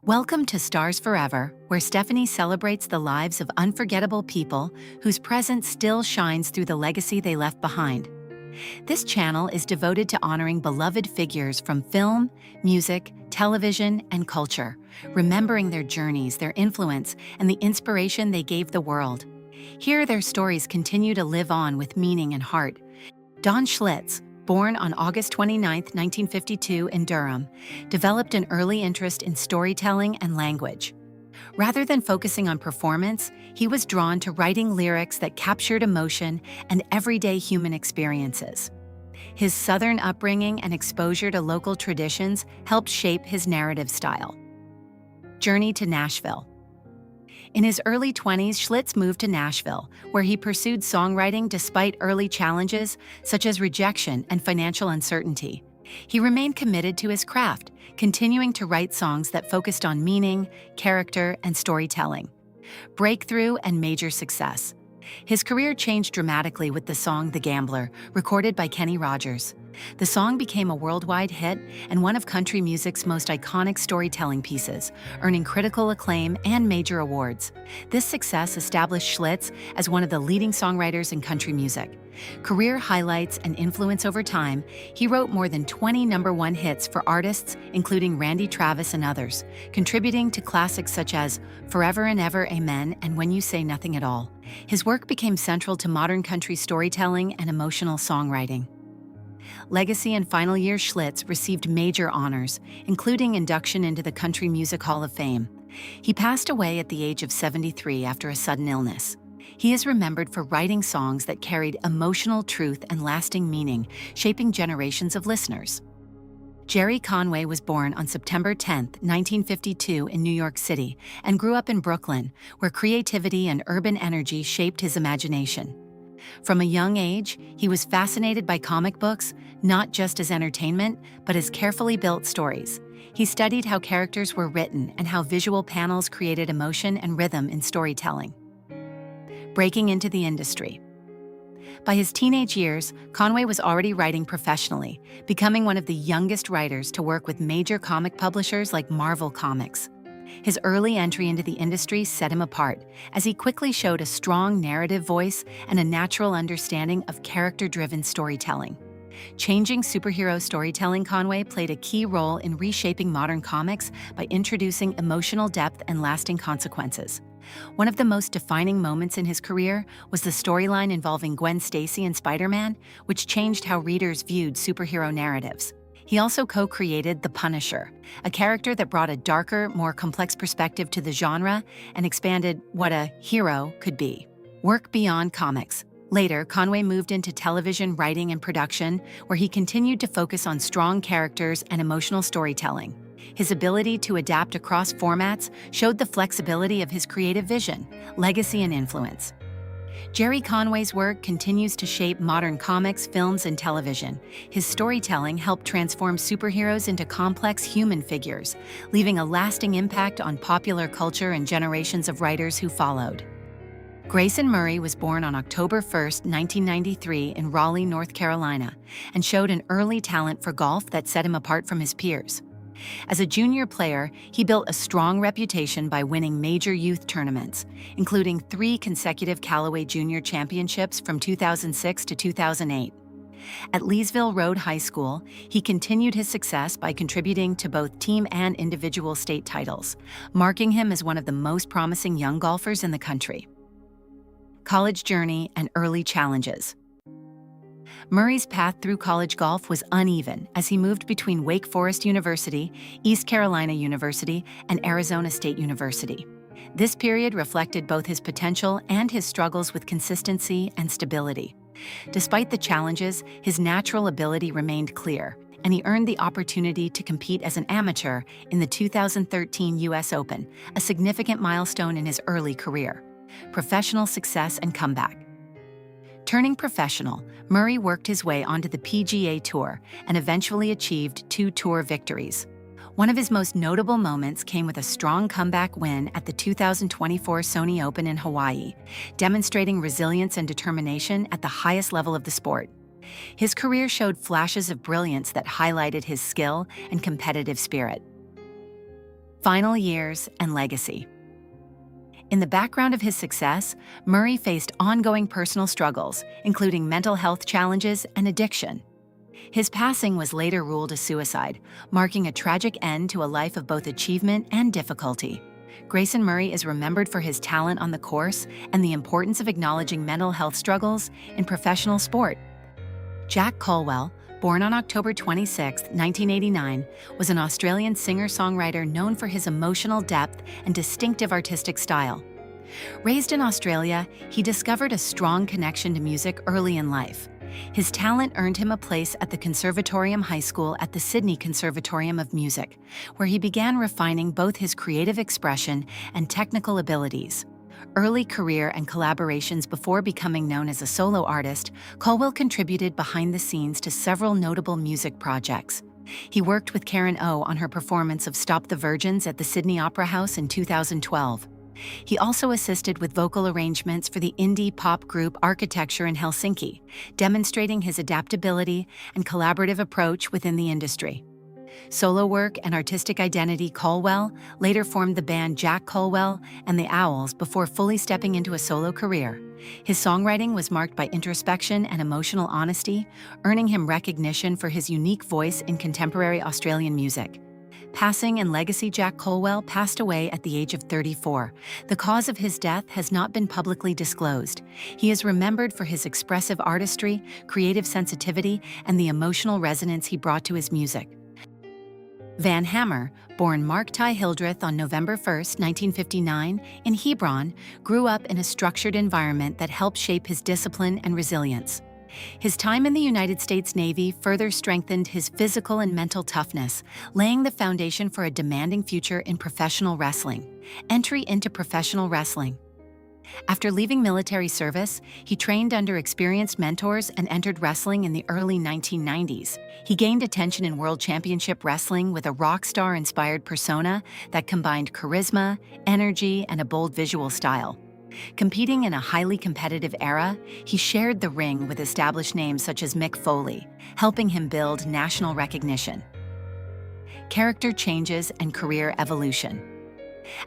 Welcome to Stars Forever, where Stephanie celebrates the lives of unforgettable people whose presence still shines through the legacy they left behind. This channel is devoted to honoring beloved figures from film, music, television, and culture, remembering their journeys, their influence, and the inspiration they gave the world. Here, their stories continue to live on with meaning and heart. Don Schlitz, born on August 29, 1952 in Durham, developed an early interest in storytelling and language. Rather than focusing on performance, he was drawn to writing lyrics that captured emotion and everyday human experiences. His Southern upbringing and exposure to local traditions helped shape his narrative style. Journey to Nashville. In his early 20s, Schlitz moved to Nashville, where he pursued songwriting despite early challenges such as rejection and financial uncertainty. He remained committed to his craft, continuing to write songs that focused on meaning, character, and storytelling. Breakthrough and major success. His career changed dramatically with the song The Gambler, recorded by Kenny Rogers. The song became a worldwide hit and one of country music's most iconic storytelling pieces, earning critical acclaim and major awards. This success established Schlitz as one of the leading songwriters in country music. Career highlights and influence over time, he wrote more than 20 #1 hits for artists including Randy Travis and others, contributing to classics such as Forever and Ever, Amen, and When You Say Nothing at All. His work became central to modern country storytelling and emotional songwriting. Legacy and final year. Schlitz received major honors, including induction into the Country Music Hall of Fame. He passed away at the age of 73 after a sudden illness. He is remembered for writing songs that carried emotional truth and lasting meaning, shaping generations of listeners. Jerry Conway was born on September 10, 1952 in New York City and grew up in Brooklyn, where creativity and urban energy shaped his imagination. From a young age, he was fascinated by comic books, not just as entertainment, but as carefully built stories. He studied how characters were written and how visual panels created emotion and rhythm in storytelling. Breaking into the industry. By his teenage years, Conway was already writing professionally, becoming one of the youngest writers to work with major comic publishers like Marvel Comics. His early entry into the industry set him apart, as he quickly showed a strong narrative voice and a natural understanding of character-driven storytelling. Changing superhero storytelling, Conway played a key role in reshaping modern comics by introducing emotional depth and lasting consequences. One of the most defining moments in his career was the storyline involving Gwen Stacy and Spider-Man, which changed how readers viewed superhero narratives. He also co-created The Punisher, a character that brought a darker, more complex perspective to the genre and expanded what a hero could be. Work beyond comics. Later, Conway moved into television writing and production, where he continued to focus on strong characters and emotional storytelling. His ability to adapt across formats showed the flexibility of his creative vision, legacy, and influence. Jerry Conway's work continues to shape modern comics, films, and television. His storytelling helped transform superheroes into complex human figures, leaving a lasting impact on popular culture and generations of writers who followed. Grayson Murray was born on October 1, 1993 in Raleigh, North Carolina, and showed an early talent for golf that set him apart from his peers. As a junior player, he built a strong reputation by winning major youth tournaments, including 3 consecutive Callaway Junior Championships from 2006 to 2008. At Leesville Road High School, he continued his success by contributing to both team and individual state titles, marking him as one of the most promising young golfers in the country. College journey and early challenges. Murray's path through college golf was uneven as he moved between Wake Forest University, East Carolina University, and Arizona State University. This period reflected both his potential and his struggles with consistency and stability. Despite the challenges, his natural ability remained clear, and he earned the opportunity to compete as an amateur in the 2013 U.S. Open, a significant milestone in his early career. Professional success and comeback. Turning professional, Murray worked his way onto the PGA Tour and eventually achieved 2 tour victories. One of his most notable moments came with a strong comeback win at the 2024 Sony Open in Hawaii, demonstrating resilience and determination at the highest level of the sport. His career showed flashes of brilliance that highlighted his skill and competitive spirit. Final years and legacy. In the background of his success, Murray faced ongoing personal struggles, including mental health challenges and addiction. His passing was later ruled a suicide, marking a tragic end to a life of both achievement and difficulty. Grayson Murray is remembered for his talent on the course and the importance of acknowledging mental health struggles in professional sport. Jack Colwell, born on October 26, 1989, was an Australian singer-songwriter known for his emotional depth and distinctive artistic style. Raised in Australia, he discovered a strong connection to music early in life. His talent earned him a place at the Conservatorium High School at the Sydney Conservatorium of Music, where he began refining both his creative expression and technical abilities. Early career and collaborations before becoming known as a solo artist, Colwell contributed behind the scenes to several notable music projects. He worked with Karen O on her performance of Stop the Virgins at the Sydney Opera House in 2012. He also assisted with vocal arrangements for the indie pop group Architecture in Helsinki, demonstrating his adaptability and collaborative approach within the industry. Solo work and artistic identity. Colwell later formed the band Jack Colwell and the Owls before fully stepping into a solo career. His songwriting was marked by introspection and emotional honesty, earning him recognition for his unique voice in contemporary Australian music. Passing and legacy. Jack Colwell passed away at the age of 34. The cause of his death has not been publicly disclosed. He is remembered for his expressive artistry, creative sensitivity, and the emotional resonance he brought to his music. Van Hammer, born Mark Ty Hildreth on November 1, 1959, in Hebron, grew up in a structured environment that helped shape his discipline and resilience. His time in the United States Navy further strengthened his physical and mental toughness, laying the foundation for a demanding future in professional wrestling. Entry into professional wrestling. After leaving military service, he trained under experienced mentors and entered wrestling in the early 1990s. He gained attention in World Championship Wrestling with a rock star-inspired persona that combined charisma, energy, and a bold visual style. Competing in a highly competitive era, he shared the ring with established names such as Mick Foley, helping him build national recognition. Character changes and career evolution.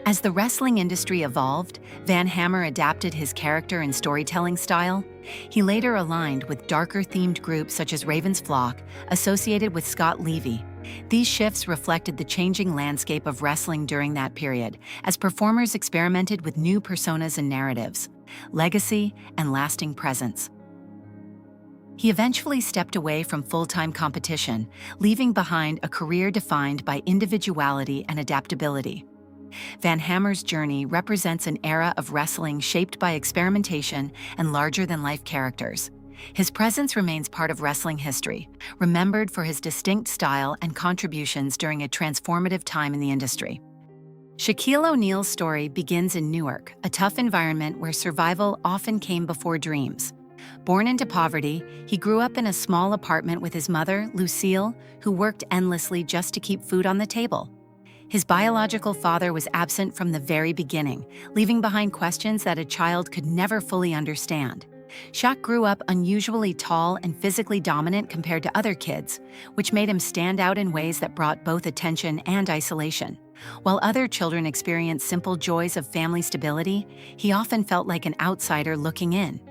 As the wrestling industry evolved, Van Hammer adapted his character and storytelling style. He later aligned with darker-themed groups such as Raven's Flock, associated with Scott Levy. These shifts reflected the changing landscape of wrestling during that period, as performers experimented with new personas and narratives, legacy, and lasting presence. He eventually stepped away from full-time competition, leaving behind a career defined by individuality and adaptability. Van Hammer's journey represents an era of wrestling shaped by experimentation and larger-than-life characters. His presence remains part of wrestling history, remembered for his distinct style and contributions during a transformative time in the industry. Shaquille O'Neal's story begins in Newark, a tough environment where survival often came before dreams. Born into poverty, he grew up in a small apartment with his mother, Lucille, who worked endlessly just to keep food on the table. His biological father was absent from the very beginning, leaving behind questions that a child could never fully understand. Shaq grew up unusually tall and physically dominant compared to other kids, which made him stand out in ways that brought both attention and isolation. While other children experienced simple joys of family stability, he often felt like an outsider looking in.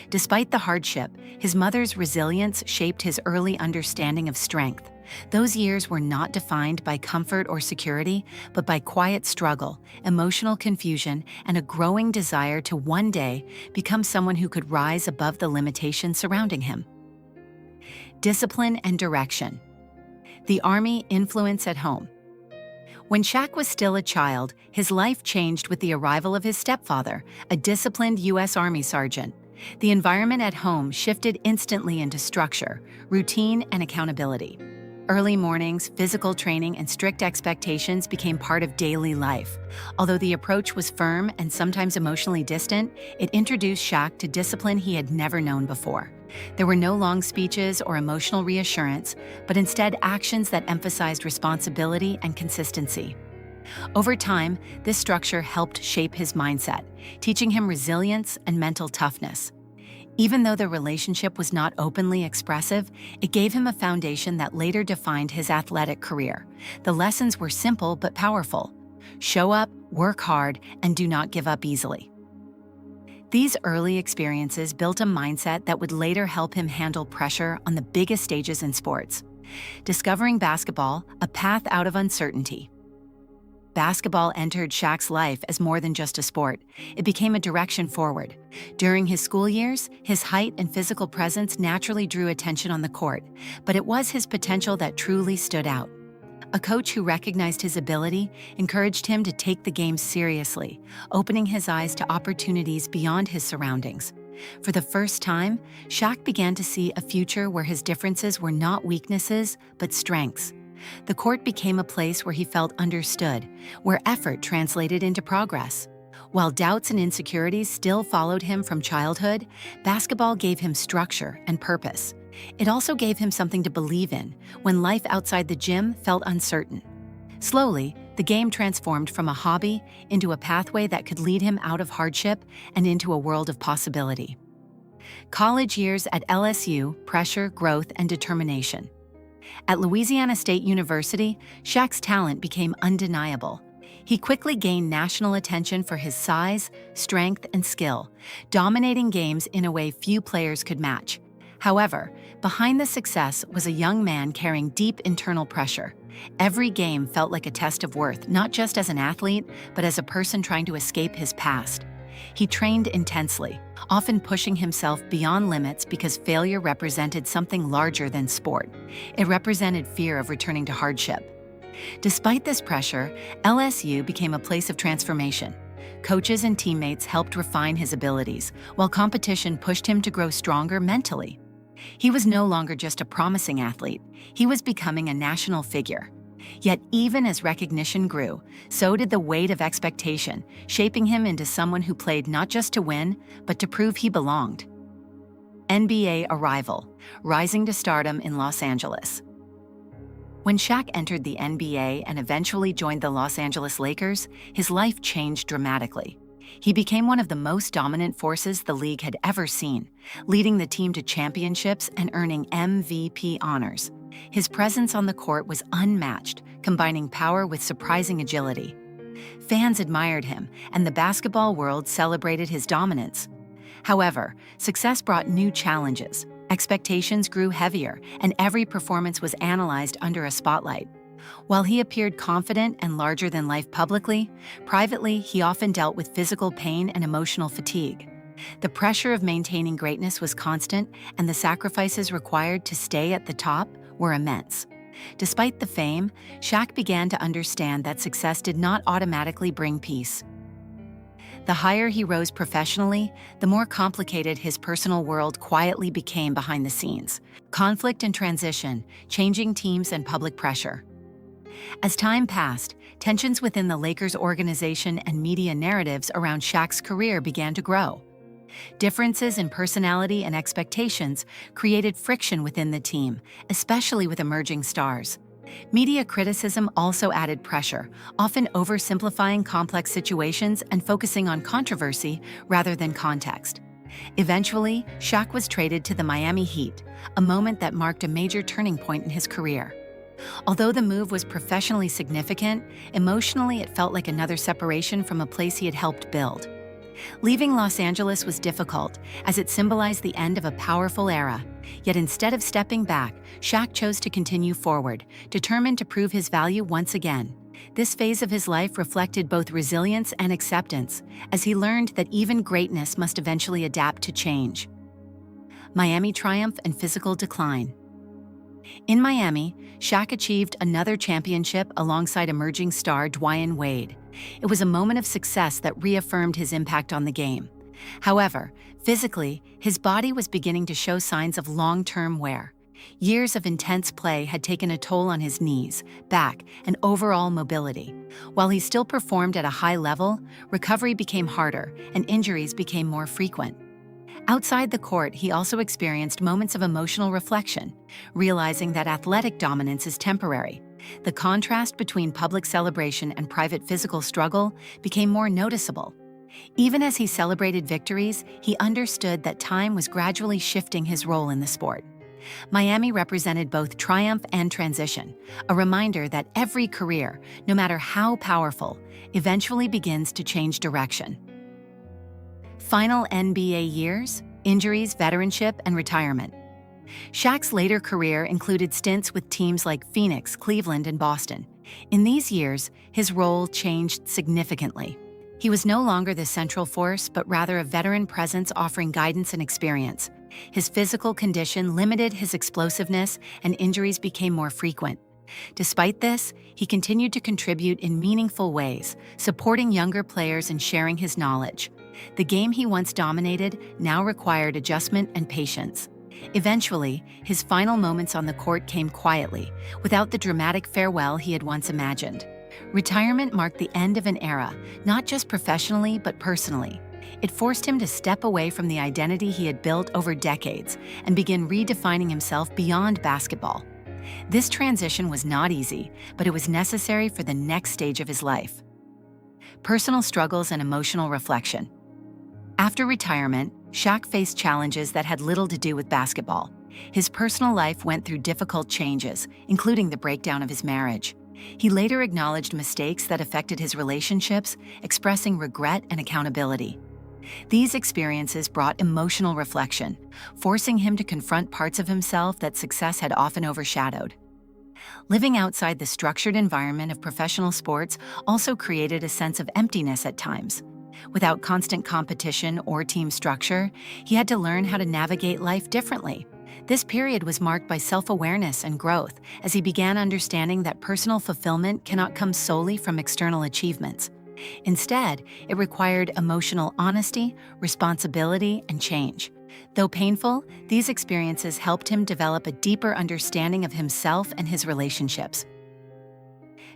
Despite the hardship, his mother's resilience shaped his early understanding of strength. Those years were not defined by comfort or security, but by quiet struggle, emotional confusion, and a growing desire to one day become someone who could rise above the limitations surrounding him. Discipline and direction. The Army influence at home. When Shaq was still a child, his life changed with the arrival of his stepfather, a disciplined U.S. Army sergeant. The environment at home shifted instantly into structure, routine, and accountability. Early mornings, physical training, and strict expectations became part of daily life. Although the approach was firm and sometimes emotionally distant, it introduced Shaq to discipline he had never known before. There were no long speeches or emotional reassurance, but instead actions that emphasized responsibility and consistency. Over time, this structure helped shape his mindset, teaching him resilience and mental toughness. Even though the relationship was not openly expressive, it gave him a foundation that later defined his athletic career. The lessons were simple but powerful. show up, work hard, and do not give up easily. These early experiences built a mindset that would later help him handle pressure on the biggest stages in sports. Discovering basketball, a path out of uncertainty. Basketball entered Shaq's life as more than just a sport. It became a direction forward. During his school years, his height and physical presence naturally drew attention on the court, but it was his potential that truly stood out. A coach who recognized his ability encouraged him to take the game seriously, opening his eyes to opportunities beyond his surroundings. For the first time, Shaq began to see a future where his differences were not weaknesses, but strengths. The court became a place where he felt understood, where effort translated into progress. While doubts and insecurities still followed him from childhood, basketball gave him structure and purpose. It also gave him something to believe in when life outside the gym felt uncertain. Slowly, the game transformed from a hobby into a pathway that could lead him out of hardship and into a world of possibility. College years at LSU, pressure, growth, and determination. At Louisiana State University, Shaq's talent became undeniable. He quickly gained national attention for his size, strength, and skill, dominating games in a way few players could match. However, behind the success was a young man carrying deep internal pressure. Every game felt like a test of worth, not just as an athlete, but as a person trying to escape his past. He trained intensely, often pushing himself beyond limits because failure represented something larger than sport. It represented fear of returning to hardship. Despite this pressure, LSU became a place of transformation. Coaches and teammates helped refine his abilities, while competition pushed him to grow stronger mentally. He was no longer just a promising athlete, he was becoming a national figure. Yet even as recognition grew, so did the weight of expectation, shaping him into someone who played not just to win, but to prove he belonged. NBA arrival, rising to stardom in Los Angeles. When Shaq entered the NBA and eventually joined the Los Angeles Lakers, his life changed dramatically. He became one of the most dominant forces the league had ever seen, leading the team to championships and earning MVP honors. His presence on the court was unmatched, combining power with surprising agility. Fans admired him, and the basketball world celebrated his dominance. However, success brought new challenges. Expectations grew heavier, and every performance was analyzed under a spotlight. While he appeared confident and larger than life publicly, privately he often dealt with physical pain and emotional fatigue. The pressure of maintaining greatness was constant, and the sacrifices required to stay at the top were immense. Despite the fame, Shaq began to understand that success did not automatically bring peace. The higher he rose professionally, the more complicated his personal world quietly became behind the scenes. Conflict and transition, changing teams and public pressure. As time passed, tensions within the Lakers organization and media narratives around Shaq's career began to grow. Differences in personality and expectations created friction within the team, especially with emerging stars. Media criticism also added pressure, often oversimplifying complex situations and focusing on controversy rather than context. Eventually, Shaq was traded to the Miami Heat, a moment that marked a major turning point in his career. Although the move was professionally significant, emotionally it felt like another separation from a place he had helped build. Leaving Los Angeles was difficult, as it symbolized the end of a powerful era. Yet instead of stepping back, Shaq chose to continue forward, determined to prove his value once again. This phase of his life reflected both resilience and acceptance, as he learned that even greatness must eventually adapt to change. Miami triumph and physical decline. In Miami, Shaq achieved another championship alongside emerging star Dwyane Wade. It was a moment of success that reaffirmed his impact on the game. However, physically, his body was beginning to show signs of long-term wear. Years of intense play had taken a toll on his knees, back, and overall mobility. While he still performed at a high level, recovery became harder and injuries became more frequent. Outside the court, he also experienced moments of emotional reflection, realizing that athletic dominance is temporary. The contrast between public celebration and private physical struggle became more noticeable. Even as he celebrated victories, he understood that time was gradually shifting his role in the sport. Miami represented both triumph and transition, a reminder that every career, no matter how powerful, eventually begins to change direction. Final NBA years, injuries, veteranship, and retirement. Shaq's later career included stints with teams like Phoenix, Cleveland, and Boston. In these years, his role changed significantly. He was no longer the central force, but rather a veteran presence offering guidance and experience. His physical condition limited his explosiveness, and injuries became more frequent. Despite this, he continued to contribute in meaningful ways, supporting younger players and sharing his knowledge. The game he once dominated now required adjustment and patience. Eventually, his final moments on the court came quietly, without the dramatic farewell he had once imagined. Retirement marked the end of an era, not just professionally but personally. It forced him to step away from the identity he had built over decades and begin redefining himself beyond basketball. This transition was not easy, but it was necessary for the next stage of his life. Personal struggles and emotional reflection. After retirement, Shaq faced challenges that had little to do with basketball. His personal life went through difficult changes, including the breakdown of his marriage. He later acknowledged mistakes that affected his relationships, expressing regret and accountability. These experiences brought emotional reflection, forcing him to confront parts of himself that success had often overshadowed. Living outside the structured environment of professional sports also created a sense of emptiness at times. Without constant competition or team structure, he had to learn how to navigate life differently. This period was marked by self-awareness and growth as he began understanding that personal fulfillment cannot come solely from external achievements. Instead, it required emotional honesty, responsibility, and change. Though painful, these experiences helped him develop a deeper understanding of himself and his relationships.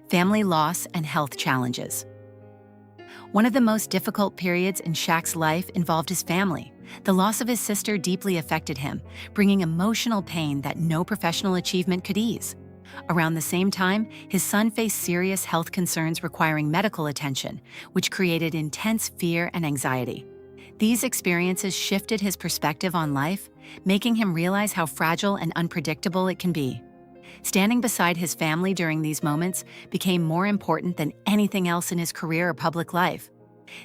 Family loss and health challenges. One of the most difficult periods in Shaq's life involved his family. The loss of his sister deeply affected him, bringing emotional pain that no professional achievement could ease. Around the same time, his son faced serious health concerns requiring medical attention, which created intense fear and anxiety. These experiences shifted his perspective on life, making him realize how fragile and unpredictable it can be. Standing beside his family during these moments became more important than anything else in his career or public life.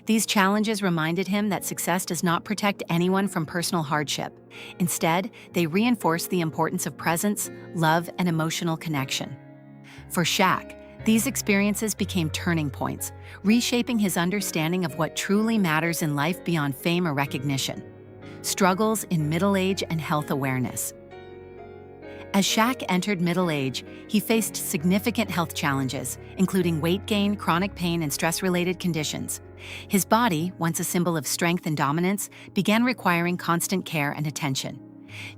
These challenges reminded him that success does not protect anyone from personal hardship. Instead, they reinforce the importance of presence, love, and emotional connection. For Shaq, these experiences became turning points, reshaping his understanding of what truly matters in life beyond fame or recognition. Struggles in middle age and health awareness. As Shaq entered middle age, he faced significant health challenges, including weight gain, chronic pain, and stress-related conditions. His body, once a symbol of strength and dominance, began requiring constant care and attention.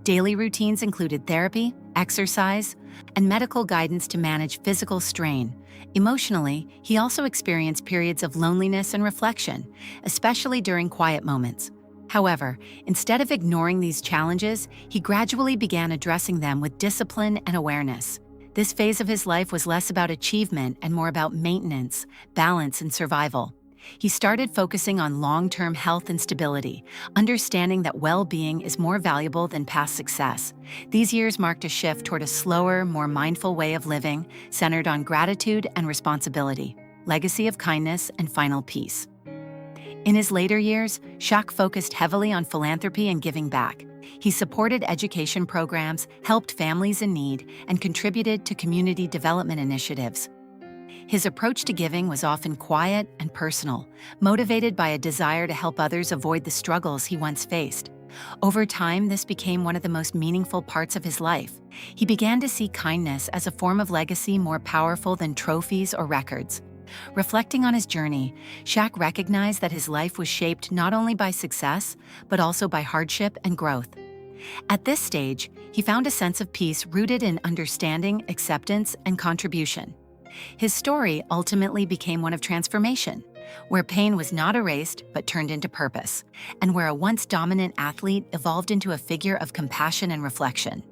Daily routines included therapy, exercise, and medical guidance to manage physical strain. Emotionally, he also experienced periods of loneliness and reflection, especially during quiet moments. However, instead of ignoring these challenges, he gradually began addressing them with discipline and awareness. This phase of his life was less about achievement and more about maintenance, balance, and survival. He started focusing on long-term health and stability, understanding that well-being is more valuable than past success. These years marked a shift toward a slower, more mindful way of living, centered on gratitude and responsibility, legacy of kindness, and final peace. In his later years, Shaq focused heavily on philanthropy and giving back. He supported education programs, helped families in need, and contributed to community development initiatives. His approach to giving was often quiet and personal, motivated by a desire to help others avoid the struggles he once faced. Over time, this became one of the most meaningful parts of his life. He began to see kindness as a form of legacy more powerful than trophies or records. Reflecting on his journey, Shaq recognized that his life was shaped not only by success, but also by hardship and growth. At this stage, he found a sense of peace rooted in understanding, acceptance, and contribution. His story ultimately became one of transformation, where pain was not erased but turned into purpose, and where a once dominant athlete evolved into a figure of compassion and reflection.